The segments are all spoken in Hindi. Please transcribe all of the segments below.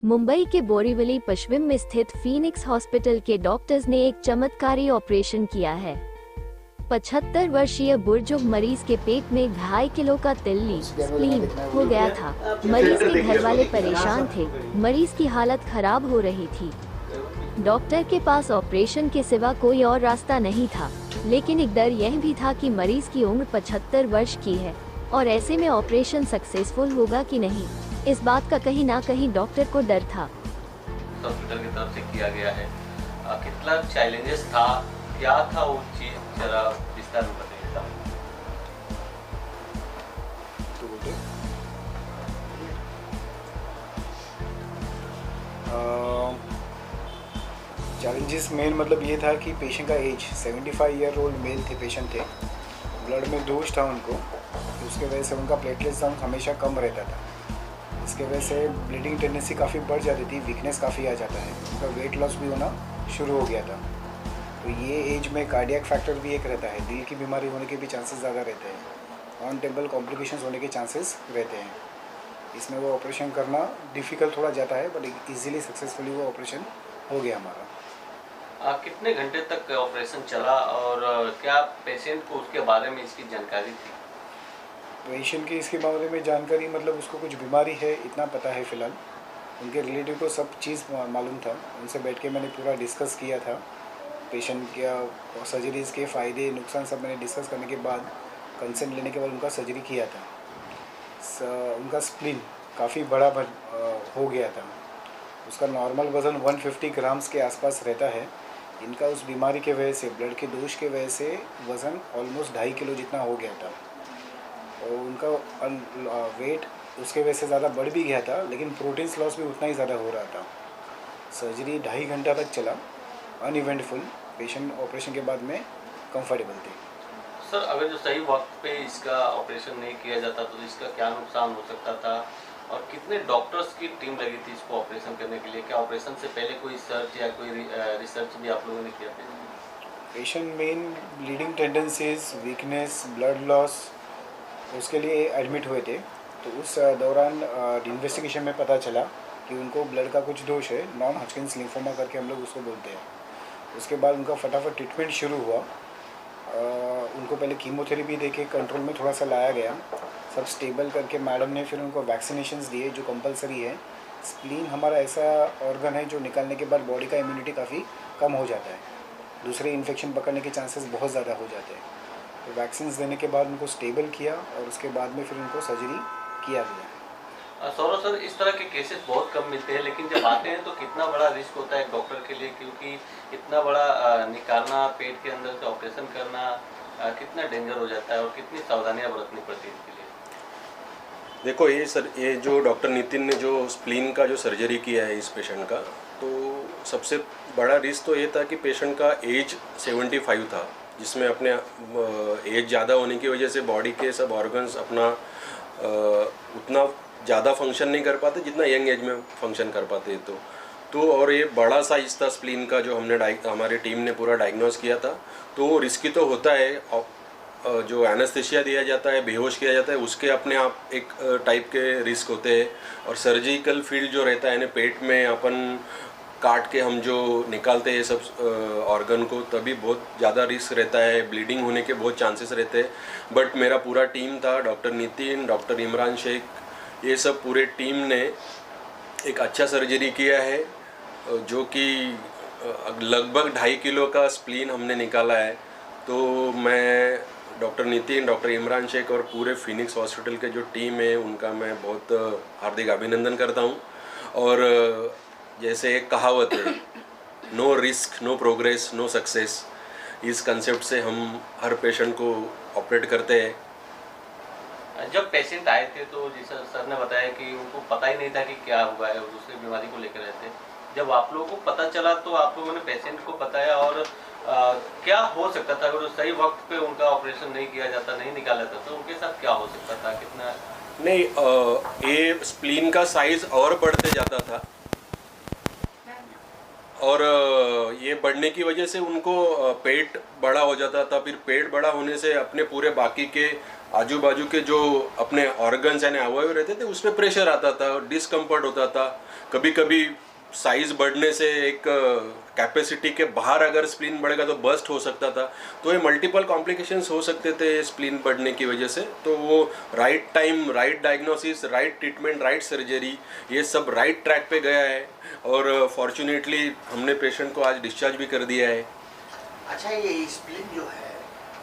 मुंबई के बोरीवली पश्चिम में स्थित फीनिक्स हॉस्पिटल के डॉक्टर्स ने एक चमत्कारी ऑपरेशन किया है। 75 वर्षीय बुजुर्ग मरीज के पेट में 2.5 किलो का तिल्ली स्प्लीन हो गया था। मरीज के घर वाले परेशान थे, मरीज की हालत खराब हो रही थी। डॉक्टर के पास ऑपरेशन के सिवा कोई और रास्ता नहीं था, लेकिन एक डर यह भी था कि मरीज की उम्र 75 वर्ष की है और ऐसे में ऑपरेशन सक्सेसफुल होगा कि नहीं, इस बात का कहीं ना कहीं डॉक्टर को डर था। हॉस्पिटल की तरफ से किया गया है, कितना चैलेंजेस था, क्या था वो चीज, जरा विस्तार में बताइए। चैलेंजेस मेन मतलब ये था कि पेशेंट का एज 75 ईयर ओल्ड मेल थे, पेशेंट थे, ब्लड में दोष था उनको, तो उसके वजह से उनका प्लेटलेट्स काउंट हमेशा कम रहता था। इसके वजह से ब्लीडिंग टेंडेंसी काफ़ी बढ़ जाती थी, वीकनेस काफ़ी आ जाता है, उनका वेट लॉस भी होना शुरू हो गया था। तो ये एज में कार्डियक फैक्टर भी एक रहता है, दिल की बीमारी होने के भी चांसेस ज़्यादा रहते हैं, ऑन टेबल कॉम्प्लिकेशंस होने के चांसेस रहते हैं। इसमें वो ऑपरेशन करना डिफ़िकल्ट थोड़ा जाता है, बट इजीली सक्सेसफुली वो ऑपरेशन हो गया हमारा। कितने घंटे तक ऑपरेशन चला और क्या पेशेंट को उसके बारे में इसकी जानकारी थी? पेशेंट की इसके बारे में जानकारी मतलब उसको कुछ बीमारी है इतना पता है फ़िलहाल, उनके रिलेटिव को सब चीज़ मालूम था, उनसे बैठ के मैंने पूरा डिस्कस किया था। पेशेंट क्या सर्जरीज़ के फ़ायदे नुकसान सब मैंने डिस्कस करने के बाद, कंसेंट लेने के बाद उनका सर्जरी किया था। उनका स्प्लीन काफ़ी बड़ा हो गया था, उसका नॉर्मल वज़न 150 ग्राम्स के आसपास रहता है। इनका उस बीमारी के वजह से, ब्लड के दोष के वजह से वज़न ऑलमोस्ट 2.5 किलो जितना हो गया था और उनका वेट उसके वजह से ज़्यादा बढ़ भी गया था, लेकिन प्रोटीन्स लॉस भी उतना ही ज़्यादा हो रहा था। सर्जरी 2.5 घंटा तक चला, अनइवेंटफुल। पेशेंट ऑपरेशन के बाद में कंफर्टेबल थे। सर, अगर जो सही वक्त पे इसका ऑपरेशन नहीं किया जाता तो इसका क्या नुकसान हो सकता था और कितने डॉक्टर्स की टीम लगी थी इसको ऑपरेशन करने के लिए? क्या ऑपरेशन से पहले कोई सर्च या कोई रिसर्च भी आप लोगों ने किया था? Patient main bleeding tendencies, weakness, blood loss, उसके लिए एडमिट हुए थे। तो उस दौरान इन्वेस्टिगेशन में पता चला कि उनको ब्लड का कुछ दोष है, नॉन हॉजकिन्स लिम्फोमा करके हम लोग उसको बोलते हैं। उसके बाद उनका फटाफट ट्रीटमेंट शुरू हुआ। उनको पहले कीमोथेरेपी देके कंट्रोल में थोड़ा सा लाया गया, सब स्टेबल करके मैडम ने फिर उनको वैक्सीनेशंस दिए जो कंपलसरी है। स्प्लीन हमारा ऐसा ऑर्गन है जो निकालने के बाद बॉडी का इम्यूनिटी काफ़ी कम हो जाता है, दूसरे इन्फेक्शन पकड़ने के चांसेस बहुत ज़्यादा हो जाते हैं। तो वैक्सीन्स देने के बाद उनको स्टेबल किया और उसके बाद में फिर उनको सर्जरी किया गया। सौरभ सर, इस तरह के केसेस बहुत कम मिलते हैं, लेकिन जब आते हैं तो कितना बड़ा रिस्क होता है डॉक्टर के लिए, क्योंकि इतना बड़ा निकालना, पेट के अंदर से ऑपरेशन करना कितना डेंजर हो जाता है और कितनी सावधानियां बरतनी पड़ती है इसके लिए? देखो ये जो डॉक्टर नितिन ने जो स्प्लीन का जो सर्जरी किया है इस पेशेंट का, तो सबसे बड़ा रिस्क तो ये था कि पेशेंट का एज 75 था, जिसमें अपने एज ज़्यादा होने की वजह से बॉडी के सब ऑर्गन्स अपना उतना ज़्यादा फंक्शन नहीं कर पाते जितना यंग एज में फंक्शन कर पाते। तो और ये बड़ा साइज था स्प्लीन का जो हमारी टीम ने पूरा डायग्नोस किया था। तो रिस्की तो होता है, जो एनेस्थेशिया दिया जाता है, बेहोश किया जाता है, उसके अपने आप एक टाइप के रिस्क होते हैं। और सर्जिकल फील्ड जो रहता है ना, पेट में अपन काट के हम जो निकालते हैं सब ऑर्गन को, तभी बहुत ज़्यादा रिस्क रहता है, ब्लीडिंग होने के बहुत चांसेस रहते हैं। बट मेरा पूरा टीम था, डॉक्टर नितिन, डॉक्टर इमरान शेख, ये सब पूरे टीम ने एक अच्छा सर्जरी किया है, जो कि लगभग 2.5 किलो का स्प्लीन हमने निकाला है। तो मैं डॉक्टर नितिन, डॉक्टर इमरान शेख और पूरे फीनिक्स हॉस्पिटल के जो टीम है उनका मैं बहुत हार्दिक अभिनंदन करता हूँ। और जैसे एक कहावत है, no risk no progress no success, इस कंसेप्ट से हम हर पेशेंट को ऑपरेट करते हैं। जब पेशेंट आए थे तो जैसा सर ने बताया कि उनको पता ही नहीं था कि क्या हुआ है, दूसरी बीमारी को लेकर रहते। जब आप लोगों को पता चला तो आप लोगों ने पेशेंट को बताया, और क्या हो सकता था अगर सही वक्त पे उनका ऑपरेशन नहीं किया जाता, नहीं निकाला जाता, तो उनके साथ क्या हो सकता था? कितना नहीं, ये स्प्लीन का साइज और बढ़ते जाता था और ये बढ़ने की वजह से उनको पेट बड़ा हो जाता था। फिर पेट बड़ा होने से अपने पूरे बाकी के आजू बाजू के जो अपने ऑर्गन्स यानी अवयव रहते थे उसमें प्रेशर आता था, डिस्कम्फर्ट होता था। कभी कभी साइज बढ़ने से एक कैपेसिटी के बाहर अगर स्प्लीन बढ़ेगा तो बस्ट हो सकता था। तो ये मल्टीपल कॉम्प्लिकेशंस हो सकते थे स्प्लीन बढ़ने की वजह से। तो वो right time, right diagnosis, right treatment, right surgery, ये सब राइट ट्रैक पे गया है और फॉर्चुनेटली हमने पेशेंट को आज डिस्चार्ज भी कर दिया है। अच्छा, ये स्प्लीन जो है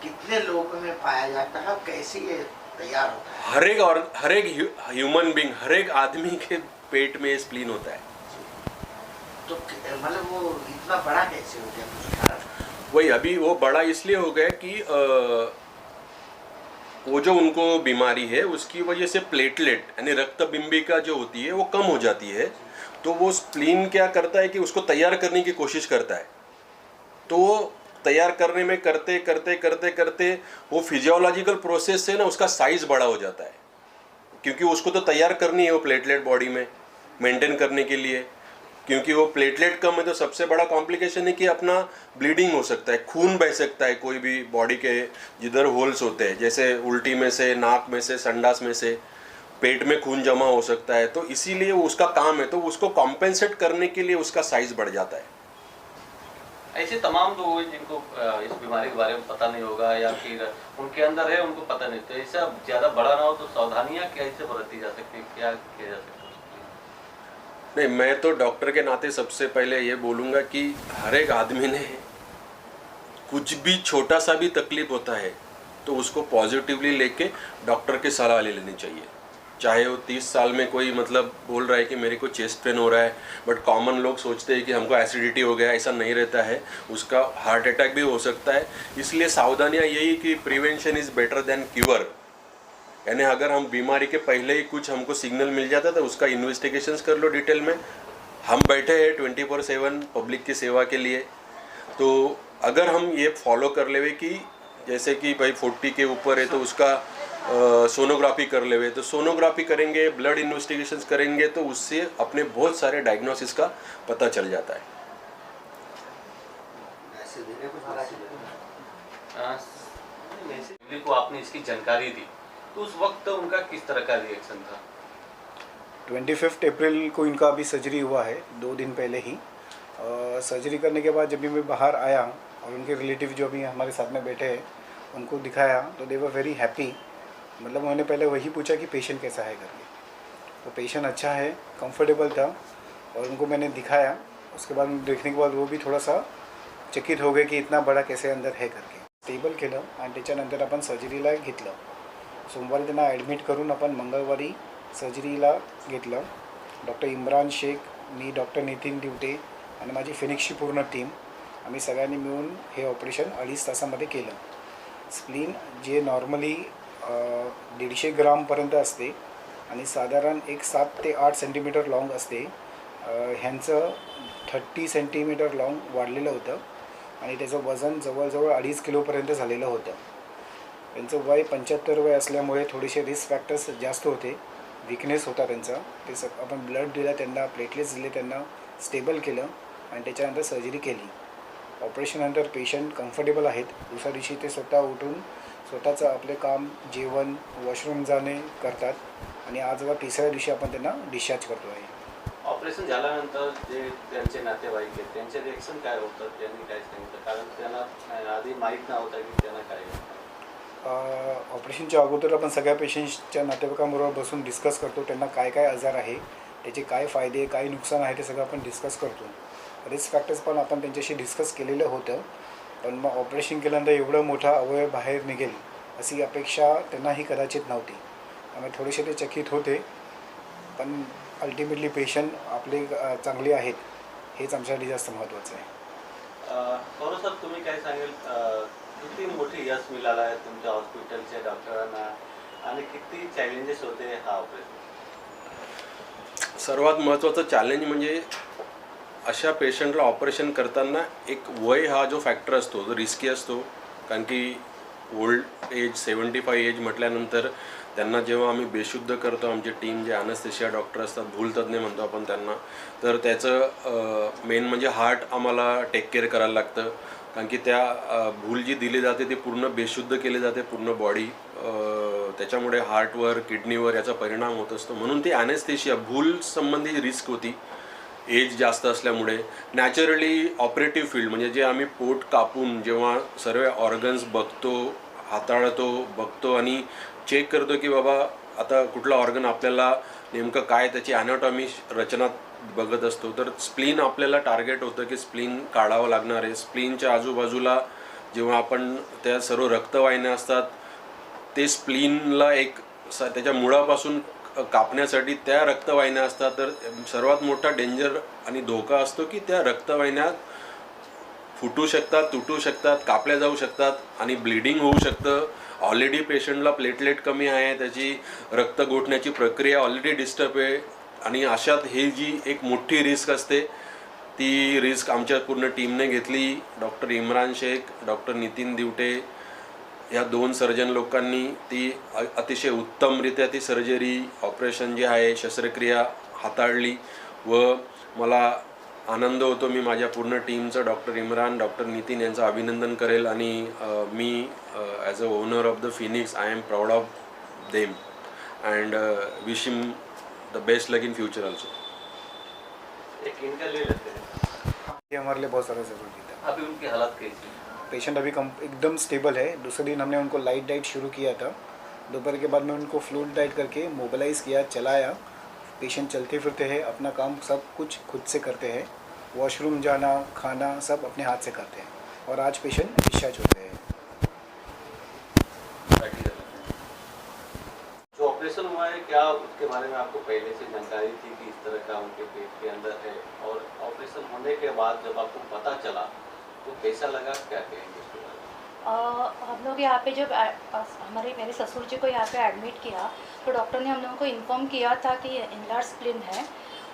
कितने लोगों में पाया जाता है और कैसे ये तैयार होता है? हर एक ह्यूमन बीइंग, हर एक आदमी के पेट में स्प्लीन होता है। तो मतलब वो इतना बड़ा कैसे हो गया, कुछ कारण? वही अभी वो बड़ा इसलिए हो गया कि वो जो उनको बीमारी है उसकी वजह से प्लेटलेट यानी रक्त बिंबिका जो होती है वो कम हो जाती है। तो वो स्प्लीन क्या करता है कि उसको तैयार करने की कोशिश करता है। तो वो तैयार करने में करते करते करते करते वो फिजियोलॉजिकल प्रोसेस से ना उसका साइज बड़ा हो जाता है, क्योंकि उसको तो तैयार करनी है वो प्लेटलेट बॉडी में मेंटेन करने के लिए। क्योंकि वो प्लेटलेट कम है तो सबसे बड़ा कॉम्प्लिकेशन है कि अपना ब्लीडिंग हो सकता है, खून बह सकता है कोई भी बॉडी के जिधर होल्स होते हैं, जैसे उल्टी में से, नाक में से, संडास में से, पेट में खून जमा हो सकता है। तो इसीलिए वो उसका काम है, तो उसको कॉम्पेंसेट करने के लिए उसका साइज बढ़ जाता है। ऐसे तमाम लोग हैं जिनको इस बीमारी के बारे में पता नहीं होगा या फिर उनके अंदर है उनको पता नहीं, तो ऐसा ज़्यादा बड़ा ना हो तो सावधानियाँ कैसे बरती जा सकती है, क्या किया जा सकता है? नहीं, मैं तो डॉक्टर के नाते सबसे पहले ये बोलूँगा कि हर एक आदमी ने कुछ भी छोटा सा भी तकलीफ होता है तो उसको पॉजिटिवली लेके डॉक्टर की सलाह ले लेनी चाहिए। चाहे वो 30 साल में कोई मतलब बोल रहा है कि मेरे को चेस्ट पेन हो रहा है, बट कॉमन लोग सोचते हैं कि हमको एसिडिटी हो गया, ऐसा नहीं रहता है, उसका हार्ट अटैक भी हो सकता है। इसलिए सावधानियाँ यही कि prevention is better than cure. यानी अगर हम बीमारी के पहले ही कुछ हमको सिग्नल मिल जाता तो उसका इन्वेस्टिगेशंस कर लो डिटेल में। हम बैठे हैं 24/7 पब्लिक की सेवा के लिए। तो अगर हम ये फॉलो कर लेवे कि जैसे कि भाई 40 के ऊपर है तो उसका सोनोग्राफी कर लेवे, तो सोनोग्राफी करेंगे, ब्लड इन्वेस्टिगेशंस करेंगे तो उससे अपने बहुत सारे डायग्नोसिस का पता चल जाता है। को आपने इसकी जानकारी दी तो उस वक्त उनका किस तरह का रिएक्शन था? 25 अप्रैल को इनका अभी सर्जरी हुआ है, 2 दिन पहले ही। सर्जरी करने के बाद जब भी मैं बाहर आया और उनके रिलेटिव जो अभी हमारे साथ में बैठे हैं उनको दिखाया तो दे वर वेरी हैप्पी। मतलब उन्होंने पहले वही पूछा कि पेशेंट कैसा है करके, तो पेशेंट अच्छा है, कंफर्टेबल था। और उनको मैंने दिखाया, उसके बाद देखने के बाद वो भी थोड़ा सा चकित हो गए की इतना बड़ा कैसे अंदर है करके। स्टेबल केलं आणि त्याच्यानंतर आपण सर्जरीला घेतलं। सोमवारी त्यांना ॲडमिट करून आपण मंगळवारी सर्जरीला घेतलं। डॉक्टर इम्रान शेख, मी, डॉक्टर नितीन दिवटे आणि माझी फिनिक्सची पूर्ण टीम, आम्ही सगळ्यांनी मिळून हे ऑपरेशन 2.5 तासामध्ये केलं। स्प्लीन जे नॉर्मली 150 ग्रामपर्यंत असते आणि साधारण एक 7 ते 8 सेंटीमीटर लाँग असते, ह्यांचं 30 सेंटीमीटर लाँग वाढलेलं होतं आणि त्याचं वजन जवळजवळ 2.5 किलोपर्यंत झालेलं होतं। त्यांचं वय 75 वय असल्यामुळे थोडेसे रिस्क फॅक्टर्स जास्त होते, विकनेस होता त्यांचा। ते आपण ब्लड दिलं त्यांना, प्लेटलेट्स दिले त्यांना, स्टेबल केलं आणि त्याच्यानंतर सर्जरी केली। ऑपरेशननंतर पेशंट कम्फर्टेबल आहेत। दुसऱ्या दिवशी ते स्वतः उठून स्वतःचं आपले काम, जेवण, वॉशरूम जाणे करतात आणि आज 3ऱ्या दिवशी आपण त्यांना डिस्चार्ज करतो आहे। ऑपरेशन झाल्यानंतर जे त्यांचे नातेवाईक आहेत त्यांचे रिएक्शन काय होतं, त्यांनी काय सांगितलं? कारण त्यांना आधी माहीत नव्हतं की त्यांना काय ऑपरेशनच्या अगोदर आपण सगळ्या पेशंट्सच्या नातेवाईकांबरोबर बसून डिस्कस करतो, त्यांना काय काय आजार आहे, त्याचे काय फायदे, काय नुकसान आहे ते सगळं आपण डिस्कस करतो। रिस्क फॅक्टर्स पण आपण त्यांच्याशी डिस्कस केलेलं होतं, पण मग ऑपरेशन केल्यानंतर एवढं मोठा अवयव बाहेर निघेल अशी अपेक्षा त्यांनाही कदाचित नव्हती, त्यामुळे थोडेसे ते चकित होते। पण अल्टिमेटली पेशंट आपले चांगले आहेत हेच आमच्यासाठी जास्त महत्त्वाचं आहे। बरोबर सर, तुम्ही काय सांगेल किती मोठी यश मिळालं आहे तुमच्या हॉस्पिटलच्या डॉक्टरांना आणि किती चॅलेंजेस होते हा ऑपरेशन? सर्वात महत्त्वाचं चॅलेंज म्हणजे अशा पेशंटला ऑपरेशन करताना एक वय हा जो फॅक्टर असतो जो रिस्की असतो, कारण की ओल्ड एज 75 एज म्हटल्यानंतर त्यांना जेव्हा आम्ही बेशुद्ध करतो, आमची टीम जे ॲनेस्थेशिया डॉक्टर असतात, भूलतज्ञ म्हणतो आपण त्यांना, तर त्याचं मेन म्हणजे हार्ट आम्हाला टेक केअर करायला लागतं. कारण की त्या भूल जी दिली जाते ती पूर्ण बेशुद्ध केली जाते, पूर्ण बॉडी. त्याच्यामुळे हार्टवर, किडनीवर याचा परिणाम होत असतो. म्हणून ती ॲनेस्थेशिया भूल संबंधी रिस्क होती एज जास्त असल्यामुळे. नॅचरली ऑपरेटिव्ह फील्ड म्हणजे जे आम्ही पोट कापून जेव्हा सर्व ऑर्गन्स बघतो, हाताळतो, बघतो आणि चेक करतो की बाबा आता कुठला ऑर्गन आपल्याला नेमकं काय त्याची ॲनाटॉमी रचना बघत असतो, तर स्प्लीन आपल्याला टार्गेट होतं की स्प्लीन काढावं लागणार आहे. स्प्लीनच्या आजूबाजूला जेव्हा आपण त्या सर्व रक्तवाहिन्या असतात ते स्प्लीनला एक त्याच्या मुळापासून कापण्यासाठी त्या रक्तवाहिन्या असतात. तर सर्वात मोठा डेंजर आणि धोका असतो की त्या रक्तवाहिन्या फुटू शकतात, तुटू शकतात, कापल्या जाऊ शकतात आणि ब्लिडिंग होऊ शकतं. ऑलरेडी पेशंटला प्लेटलेट कमी आहे, त्याची रक्त गोठण्याची प्रक्रिया ऑलरेडी डिस्टर्ब आहे आणि अशात ही जी एक मोठी रिस्क असते ती रिस्क आमच्या पूर्ण टीमने घेतली. डॉक्टर इम्रान शेख, डॉक्टर नितीन दिवटे या 2 सर्जन लोकांनी ती अतिशय उत्तमरित्या ती सर्जरी ऑपरेशन जे आहे शस्त्रक्रिया हाताळली व मला आनंद होतो. मी माझ्या पूर्ण टीमचं डॉक्टर इम्रान, डॉक्टर नितीन यांचं अभिनंदन करेल आणि मी as a owner of the Phoenix I am proud of them and wish him the best luck in future also. एक इनका ले लेते हैं, ये हमारे लिए बहुत सारा ज़रूरी था. अभी उनकी हालत कैसी है? पेशेंट अभी एकदम स्टेबल है. दूसरे दिन हमने उनको लाइट डाइट शुरू किया था. दोपहर के बाद में उनको फ्लूइड डाइट करके मोबिलाइज़ किया, चलाया. पेशेंट चलते फिरते हैं, अपना काम सब कुछ खुद से करते हैं. वॉशरूम जाना, खाना सब अपने हाथ से करते हैं. और आज पेशेंट डिस्चार्ज हो गए हैं. जो ऑपरेशन हुआ है क्या उसके बारे में आपको पहले से जानकारी थी कि इस तरह का उनके पेट के अंदर है, और ऑपरेशन होने के बाद जब आपको पता चला तो कैसा लगा, क्या कहेंगे इसके बारे में? हम लोग यहाँ पे जब मेरे ससुर जी को यहाँ पे एडमिट किया तो डॉक्टर ने हम लोगों को इन्फॉर्म किया था कि इनलार्ज स्प्लीन है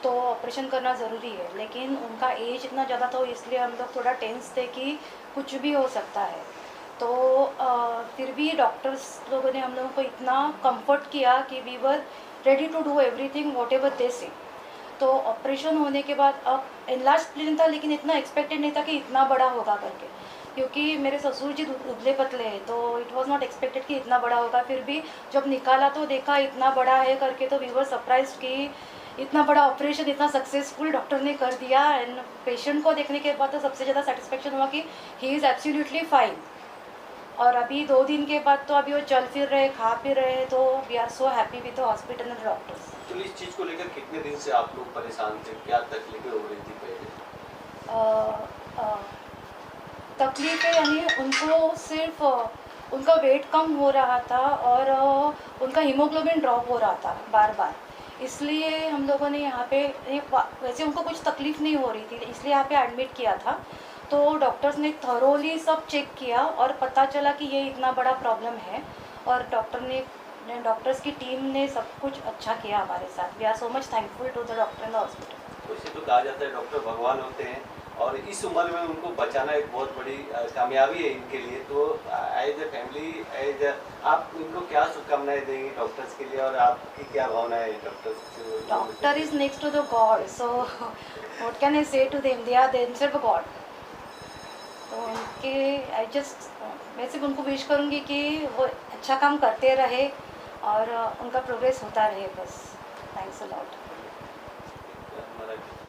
तो ऑपरेशन करना ज़रूरी है. लेकिन उनका एज इतना ज़्यादा था इसलिए हम लोग थोड़ा टेंस थे कि कुछ भी हो सकता है. तो फिर भी डॉक्टर्स लोगों ने हम लोगों को इतना कंफर्ट किया कि we were ready to do everything whatever they say. तो ऑपरेशन होने के बाद अब इनलार्ज स्प्लीन था लेकिन इतना एक्सपेक्टेड नहीं था कि इतना बड़ा होगा करके, क्योंकि मेरे ससुर जी दुबले पतले हैं तो इट वाज नॉट एक्सपेक्टेड कि इतना बड़ा होगा. फिर भी जब निकाला तो देखा इतना बड़ा है करके तो वी वर सरप्राइज्ड कि इतना बड़ा ऑपरेशन इतना सक्सेसफुल डॉक्टर ने कर दिया. एंड पेशेंट को देखने के बाद तो सबसे ज़्यादा सेटिस्फेक्शन हुआ कि ही इज़ एब्सोल्युटली फाइन. और अभी 2 दिन के बाद तो अभी वो चल फिर रहे, खा पी रहे, तो we are so happy with the hospital and doctors. तो इस चीज़ को लेकर कितने दिन से आप लोग परेशान थे, क्या तकलीफें हो रही थी पहले? तकलीफ़ें यानी उनको सिर्फ उनका वेट कम हो रहा था और उनका हीमोग्लोबिन ड्रॉप हो रहा था बार बार. इसलिए हम लोगों ने यहाँ पे वैसे उनको कुछ तकलीफ़ नहीं हो रही थी इसलिए यहाँ पे एडमिट किया था. तो डॉक्टर्स ने थरोली सब चेक किया और पता चला कि ये इतना बड़ा प्रॉब्लम है. और डॉक्टर्स की टीम ने सब कुछ अच्छा किया हमारे साथ. We are so much thankful to the doctor in the hospital. वैसे तो कहा जाता है डॉक्टर भगवान होते हैं और इस उम्र में उनको बचाना एक बहुत बड़ी कामयाबी है इनके लिए. तो एज ए फैमिली आप इनको क्या शुभकामनाएं देंगे डॉक्टर्स के लिए, और आपकी क्या भावना है डॉक्टर्स से? Doctor is next to the God, so what can I say to them, they are themselves God. तो उनके मैं सिर्फ उनको विश करूँगी कि वो अच्छा काम करते रहे और उनका प्रोग्रेस होता रहे बस. Thanks a lot.